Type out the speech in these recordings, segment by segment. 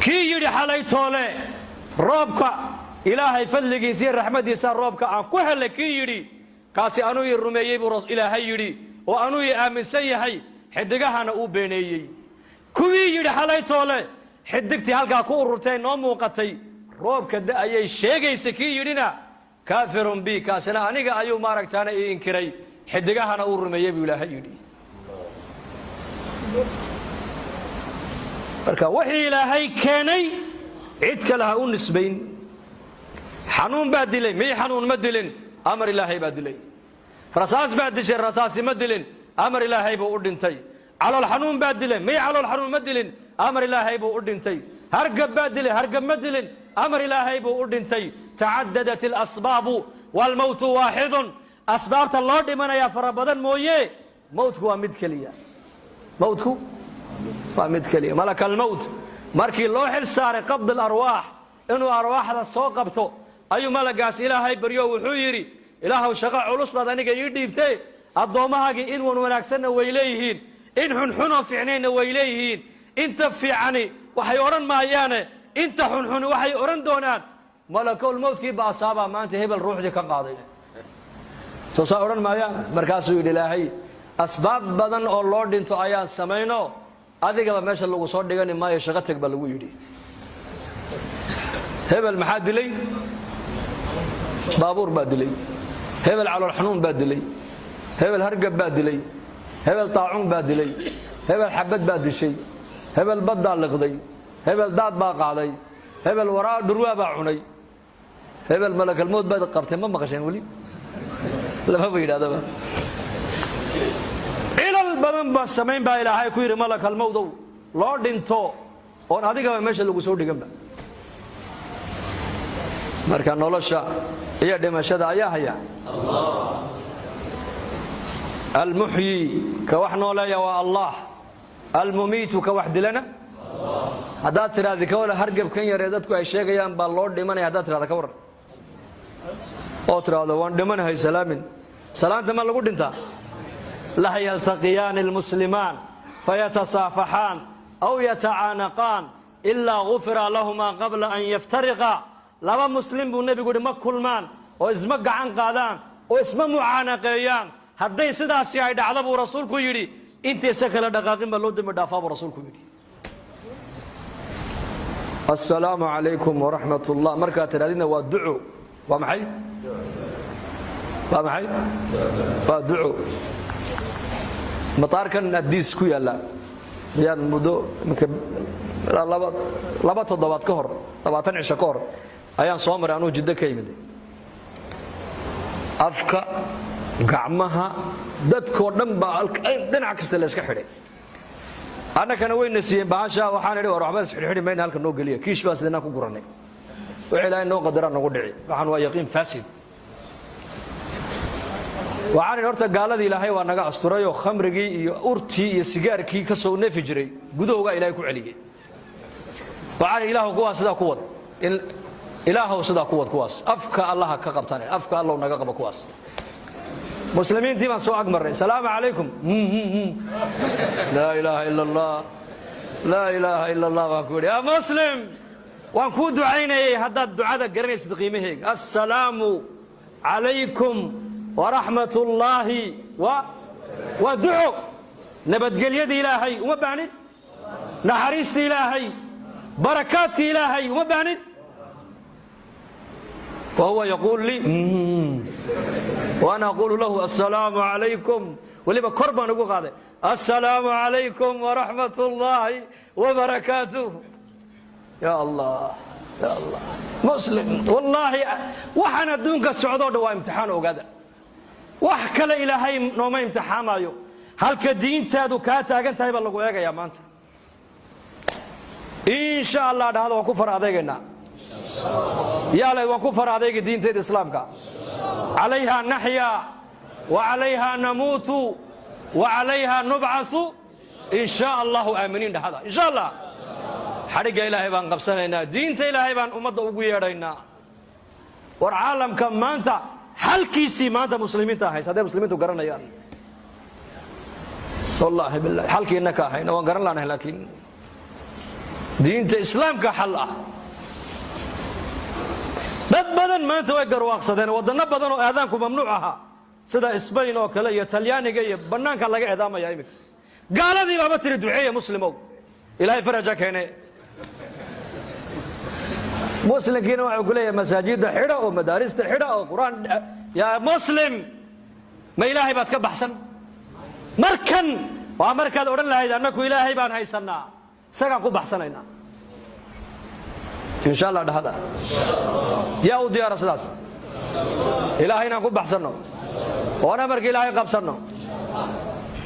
كي يدي حالي تولي روبك إلهي فلقي سير رحمتي سار روبك عن كهل كي يدي كاسي أنو يرمي برس إلهي يدي وأنو يأمن سيهي حدقها أنا أوبيني كوي يدي حالي تولي حدقتي هالكا كورتين نوموقتي روبك دا أي شيء سكي يدينا كافر بي كاسنا أنيقا أيو ماركتانا إنكري حدقها أنا أورمي بإلهي يدي marka wixii ilaahay keenay cid kale ha u nisbayn xanuun baa dilay mii xanuun ma dilin amar ilaahay baa dilay rasaas baa dishay rasaasi ma dilin amar ilaahay buu u dhintay calool xanuun baa dilay mii calool xanuun ma dilin amar ilaahay buu u dhintay hargab baa dilay hargab ma dilin amar ilaahay buu u dhintay tacaddadat al-asbaab wal mawt waahid asbaabta loo dhimanaya fara badan mooyee mawtku waa mid kaliya mawtku ومد كلمة ملك الموت مركي الله حلسار قبض الأرواح إنه أرواح هذا سوقبته أي ملك قاس إلهي بريو وحيري إله وشقع علوص لذلك يديبته الضومها إن ونكسنا وإليهين إن حنحنا في عنين وإليهين إنت في عني وحيورن ما يانا إنت حنحن وحيورن دونان ملك الموت كي بأصابه ما أنت هبل الروح دي كان قاضي تصورن ما يانا مركاسو إلهي أسباب بدن الله دينتو آيان سمينو adiga meesha lagu soo dhigani maayo shaqo tag baa lagu yiri hebel maxaa dilay baabuur baa dilay hebel calool xanuun baa dilay hebel hargab baa dilay hebel taacun baa dilay hebel xabad baa dishay hebel badda liqday hebel daad baa qaaday hebel waraa dhurwaa baa cunay hebel malakal mood baa qabtay ma maqasheen wali lama weydadaba badan ba sameyn baa ilaahay ku yiri malakal mawdow loo dhinto oo adiga meesha lagu soo dhigan ba marka nolosha iyo dhimashada ayaa haya Allah al-muhyi ka wax noolaya waa Allah al-mumit ka wax dilana Allah hada tiraadi ka wala hargab kan yar dadku ay sheegayaan ba loo dhimanaya hada tiraada ka waran oo tiraado waan dhimanahay salaamin salaanta ma lagu dhintaa لا يلتقيان المسلمان فيتصافحان أو يتعانقان إلا غفر لهما قبل أن يفترقا لما مسلم بالنبي يقول ما كل مان وإزمق عن قادان وإسم معانقيان هدي سدا سيايد على أبو رسولك يري أنت سكل دقاقين بلود مدافع أبو رسولك يري السلام عليكم ورحمة الله مركات الذين ودعوا ومحي ودعوا مطار كان الديس كويا لا يعني مدو لبا تضبط كهر لبا تنعش كهر أيام صامر أنو جدة كيمدي أفكا قعمها دت كوردن بالك دين عكس تلاسك حري أنا كان وين نسيين بعشا وحنا وروح بس حري ما ينهلك نو قليه كيش بس دينا كقرني وعلى إنه قدرنا نقول دعي وحنا ويقين فاسد وعاري نورتا قالدي إلهي وانغا أستريو خمرغي iyo urtii iyo sigaarkii ka soo neefi jiray gudowga Ilaahay ku celiyay وعاري إلهو kuwaas sida kuwad إلهو sida kuwad kuwaas afka Allah ka qabtaan afka Allah naga qaba kuwaas muslimiintii baan soo agmaray salaamu calaykum la ilaha illa Allah la ilaha illa Allah wa ku ya muslim waan ku ducaynayay haddaad ducada garanaysid qiimaheega assalaamu calaykum ورحمة الله ودعو نبت قليد إلهي وما بعند نحريست إلهي بركات إلهي وما بعند وهو يقول لي وأنا أقول له السلام عليكم واللي بقربا نقول هذا السلام عليكم ورحمة الله وبركاته يا الله يا الله مسلم والله وحنا دونك السعودة دوا امتحان وقدر wax kale ilaahay nooma imtixaamayo halka diintaadu ka taagan tahay baa lagu eegayaa maanta insha Allah dhahdo waan ku faraadeegna yaalay waan ku faraadeega diinta islaamka عليها نحيا وعليها نموت وعليها نبعث إن شاء الله آمنين هذا إن شاء الله حرق إلهي بان قبسنا دينت إلهي بان أمد أقويرنا والعالم كم مانتا هل كيسي مانتا مسلمين تاهي سادة مسلمين تقرنا يا والله بالله حل كي إنك هاي نوان قرن لنا لكن diinta islaamka xal ah dad badan maanta way garwaaqsadeen wadano badan oo aadaanku mamnuuc aha sida Spain oo kale iyo Talyaaniga iyo banaanka laga eedaamaya imika gaaladii baaba tiri duceeya muslimow ilaahay faraja keenay muslimkiina waxa uu leeyahay masaajida xidha oo madaarista xidha oo quraan ya muslim ma ilaahay baad ka baxsan markan waa markaad oran lahayd annaku ilaahay baan haysanaa isagaan ku baxsanaynaa insha Allah dhahada yaa u diyaar sidaas ilaahayna ku baxsano oo markii ilaahay qabsano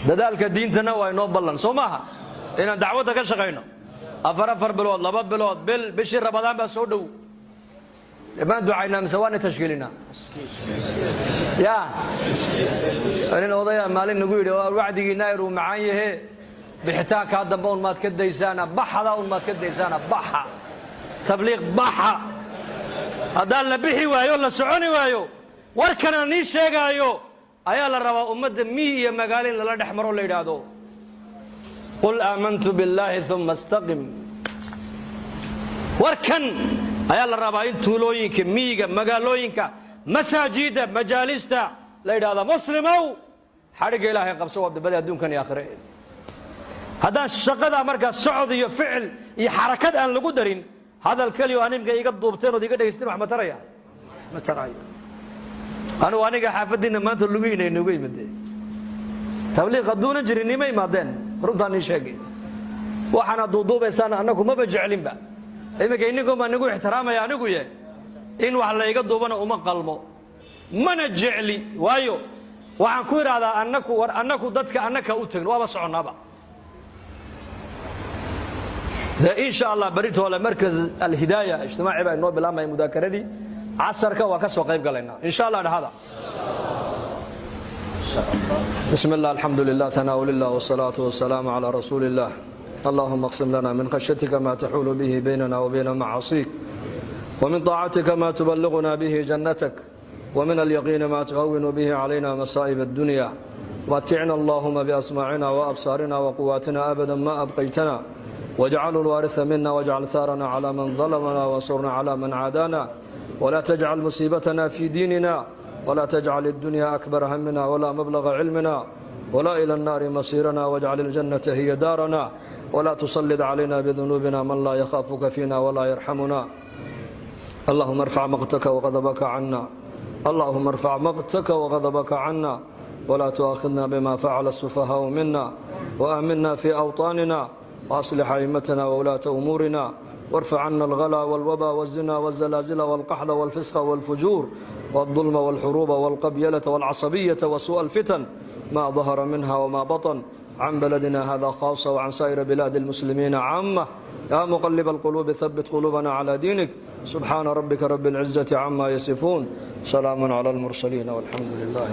dadaalka diintana waa inoo ballan Soomaha inaan dacwada ka shaqeyno afar bilood laba bilood bishii Ramadaan baa soo dhow ma ducayna masawaan tashkiilina ya arin odaya maalin nagu yiri wacdigiina ay macaan yahay bixitaanka dambe oo maad ka daysaana baxada oo maad ka daysaana baxa tabliiq baxa haddaan la bixi waayo la soconi waayo warkana nii sheegaayo ayaa la rabaa ummadda mii iyo magaalin la dhex maro la yiraahdo qul aamantu billahi thumma istaqim warkan ayaa la rabaa in tuulooyinka miiga magaalooyinka masaajida majaalista la yiraahdo muslimow xariga ilaahay qabso wadbada adduunkan iyo aakhire haddaan shaqada markaa socod iyo ficil iyo xarakad aan lagu darin hadal kaliyo animka iga duubteen oo iga dhageysteen wax ma taraya ma tarayo aniga xaafadina maanta lagu inaynagu yimid tabliiq aduuna jirin nima imaadeen runtaan ii sheegay waxaana duuduubaysaan annagu maba jeclinba imika inigu ma nagu ixtiraamaya anigu ye in wax la iga duubana uma qalmo mana jecli waayo waxaan ku iraahdaa annaku dadka annaka u tagno waaba soconaaba إن شاء الله بريت ولا مركز الهداية اجتماعي بين نوبل أما مذاكرة دي عصر كوا كسر قريب قلنا إن شاء الله هذا بسم الله الحمد لله ثناء لله والصلاة والسلام على رسول الله اللهم اقسم لنا من خشيتك ما تحول به بيننا وبين معاصيك ومن طاعتك ما تبلغنا به جنتك ومن اليقين ما تهون به علينا مصائب الدنيا متعنا اللهم بأسماعنا وأبصارنا وقواتنا أبدا ما أبقيتنا واجعل الوارث منا واجعل ثارنا على من ظلمنا وانصرنا على من عادانا ولا تجعل مصيبتنا في ديننا ولا تجعل الدنيا أكبر همنا ولا مبلغ علمنا ولا إلى النار مصيرنا واجعل الجنة هي دارنا ولا تسلط علينا بذنوبنا من لا يخافك فينا ولا يرحمنا اللهم ارفع مقتك وغضبك عنا اللهم ارفع مقتك وغضبك عنا ولا تؤاخذنا بما فعل السفهاء منا وآمنا في أوطاننا وأصلح أئمتنا وولاة أمورنا وارفع عنا الغلا والوبا والزنا والزلازل والقحط والفسق والفجور والظلم والحروب والقبيلة والعصبية وسوء الفتن ما ظهر منها وما بطن عن بلدنا هذا خاصة وعن سائر بلاد المسلمين عامة يا مقلب القلوب ثبت قلوبنا على دينك سبحان ربك رب العزة عما يصفون سلام على المرسلين والحمد لله